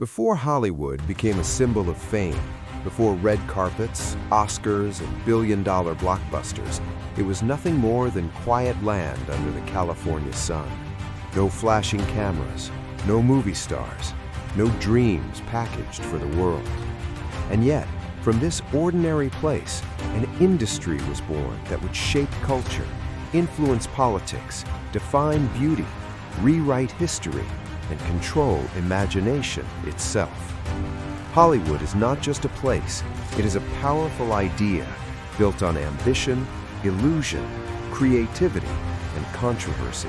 Before Hollywood became a symbol of fame, before red carpets, Oscars, and billion-dollar blockbusters, it was nothing more than quiet land under the California sun. No flashing cameras, no movie stars, no dreams packaged for the world. And yet, from this ordinary place, an industry was born that would shape culture, influence politics, define beauty, rewrite history, and control imagination itself. Hollywood is not just a place, it is a powerful idea built on ambition, illusion, creativity, and controversy.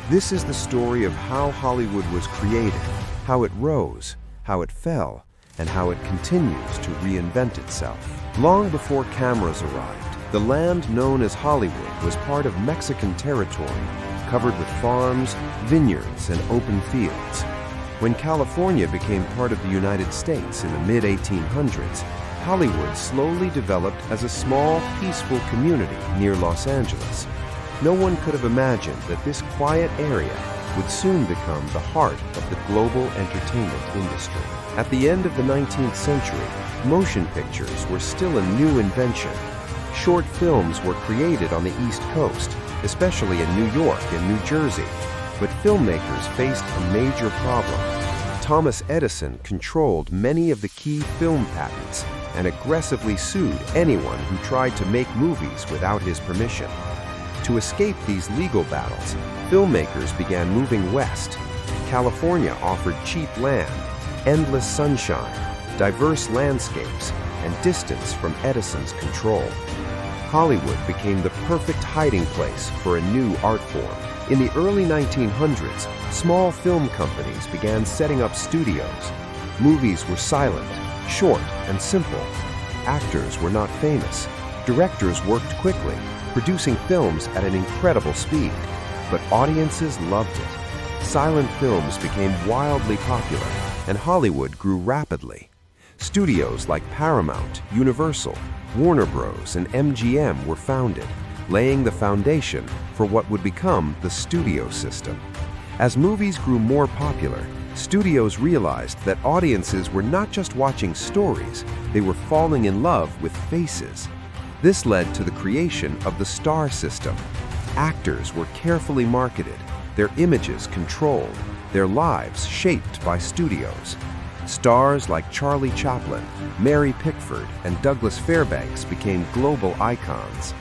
This is the story of how Hollywood was created, how it rose, how it fell, and how it continues to reinvent itself. Long before cameras arrived, the land known as Hollywood was part of Mexican territory, covered with farms, vineyards, and open fields. When California became part of the United States in the mid-1800s, Hollywood slowly developed as a small, peaceful community near Los Angeles. No one could have imagined that this quiet area would soon become the heart of the global entertainment industry. At the end of the 19th century, motion pictures were still a new invention. Short films were created on the East Coast, especially in New York and New Jersey, but filmmakers faced a major problem. Thomas Edison controlled many of the key film patents and aggressively sued anyone who tried to make movies without his permission. To escape these legal battles, filmmakers began moving west. California offered cheap land, endless sunshine, diverse landscapes, and distance from Edison's control. Hollywood became the perfect hiding place for a new art form. In the early 1900s, small film companies began setting up studios. Movies were silent, short, and simple. Actors were not famous. Directors worked quickly, producing films at an incredible speed. But audiences loved it. Silent films became wildly popular, and Hollywood grew rapidly. Studios like Paramount, Universal, Warner Bros., and MGM were founded, laying the foundation for what would become the studio system. As movies grew more popular, studios realized that audiences were not just watching stories, they were falling in love with faces. This led to the creation of the star system. Actors were carefully marketed, their images controlled, their lives shaped by studios. Stars like Charlie Chaplin, Mary Pickford, and Douglas Fairbanks became global icons.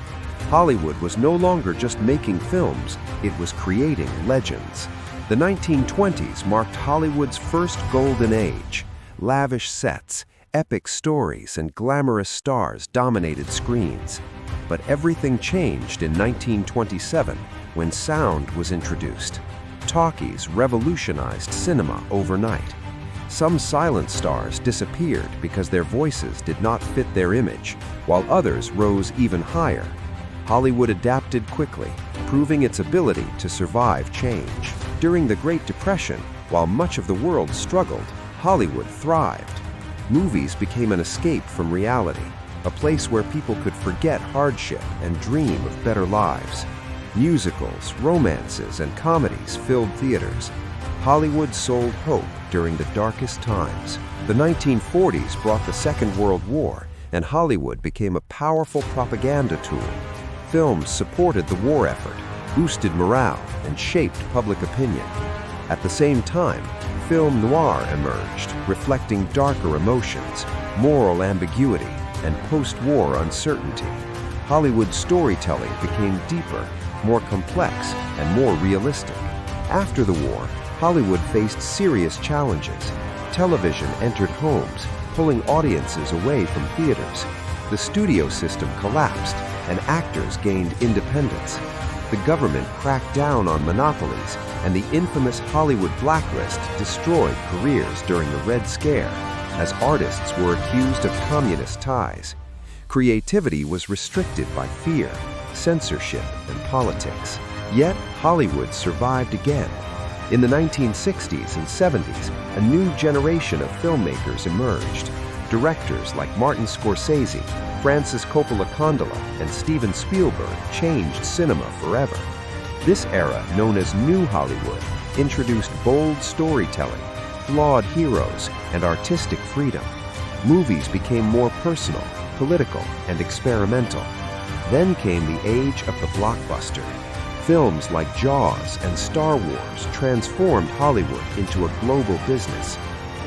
Hollywood was no longer just making films, it was creating legends. The 1920s marked Hollywood's first golden age. Lavish sets, epic stories, and glamorous stars dominated screens. But everything changed in 1927 when sound was introduced. Talkies revolutionized cinema overnight. Some silent stars disappeared because their voices did not fit their image, while others rose even higher. Hollywood adapted quickly, proving its ability to survive change. During the Great Depression, while much of the world struggled, Hollywood thrived. Movies became an escape from reality, a place where people could forget hardship and dream of better lives. Musicals, romances, and comedies filled theaters. Hollywood sold hope during the darkest times. The 1940s brought the Second World War, and Hollywood became a powerful propaganda tool. Films supported the war effort, boosted morale, and shaped public opinion. At the same time, film noir emerged, reflecting darker emotions, moral ambiguity, and post-war uncertainty. Hollywood storytelling became deeper, more complex, and more realistic. After the war, Hollywood faced serious challenges. Television entered homes, pulling audiences away from theaters. The studio system collapsed, and actors gained independence. The government cracked down on monopolies, and the infamous Hollywood blacklist destroyed careers during the Red Scare, as artists were accused of communist ties. Creativity was restricted by fear, censorship, and politics. Yet, Hollywood survived again. In the 1960s and 70s, a new generation of filmmakers emerged. Directors like Martin Scorsese, Francis Coppola Condola, and Steven Spielberg changed cinema forever. This era, known as New Hollywood, introduced bold storytelling, flawed heroes, and artistic freedom. Movies became more personal, political, and experimental. Then came the age of the blockbuster. Films like Jaws and Star Wars transformed Hollywood into a global business.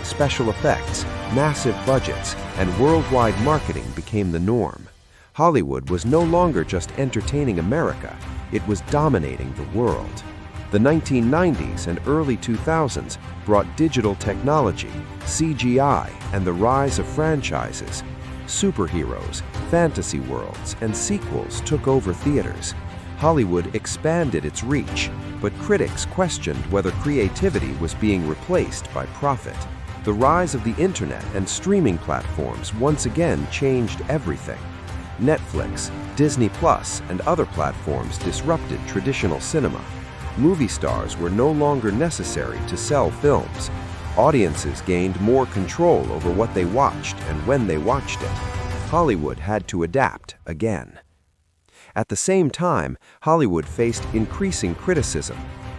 Special effects, massive budgets, and worldwide marketing became the norm. Hollywood was no longer just entertaining America, it was dominating the world. The 1990s and early 2000s brought digital technology, CGI, and the rise of franchises. Superheroes, fantasy worlds, and sequels took over theaters. Hollywood expanded its reach, but critics questioned whether creativity was being replaced by profit. The rise of the internet and streaming platforms once again changed everything. Netflix, Disney Plus, and other platforms disrupted traditional cinema. Movie stars were no longer necessary to sell films. Audiences gained more control over what they watched and when they watched it. Hollywood had to adapt again. At the same time, Hollywood faced increasing criticism.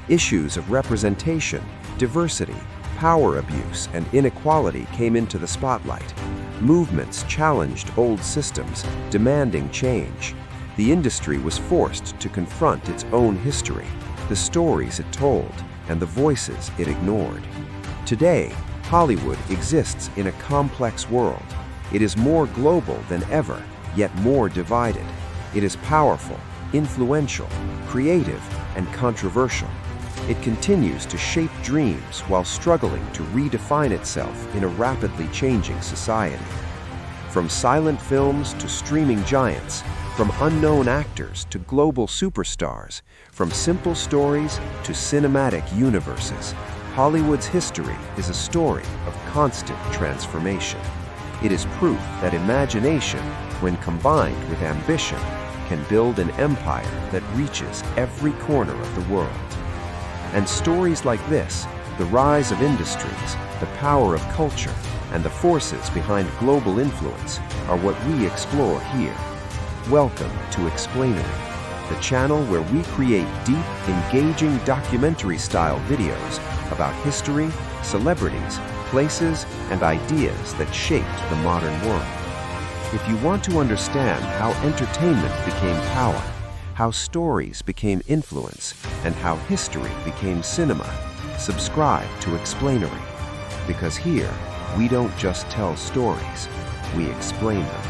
Issues of representation, diversity, power abuse, and inequality came into the spotlight. Movements challenged old systems, demanding change. The industry was forced to confront its own history, the stories it told, and the voices it ignored. Today, Hollywood exists in a complex world. It is more global than ever, yet more divided. It is powerful, influential, creative, and controversial. It continues to shape dreams while struggling to redefine itself in a rapidly changing society. From silent films to streaming giants, from unknown actors to global superstars, from simple stories to cinematic universes, Hollywood's history is a story of constant transformation. It is proof that imagination, when combined with ambition, can build an empire that reaches every corner of the world. And stories like this, the rise of industries, the power of culture, and the forces behind global influence are what we explore here. Welcome to Explainary, the channel where we create deep, engaging documentary-style videos about history, celebrities, places, and ideas that shaped the modern world. If you want to understand how entertainment became power, how stories became influence, and how history became cinema, subscribe to Explainary. Because here, we don't just tell stories, we explain them.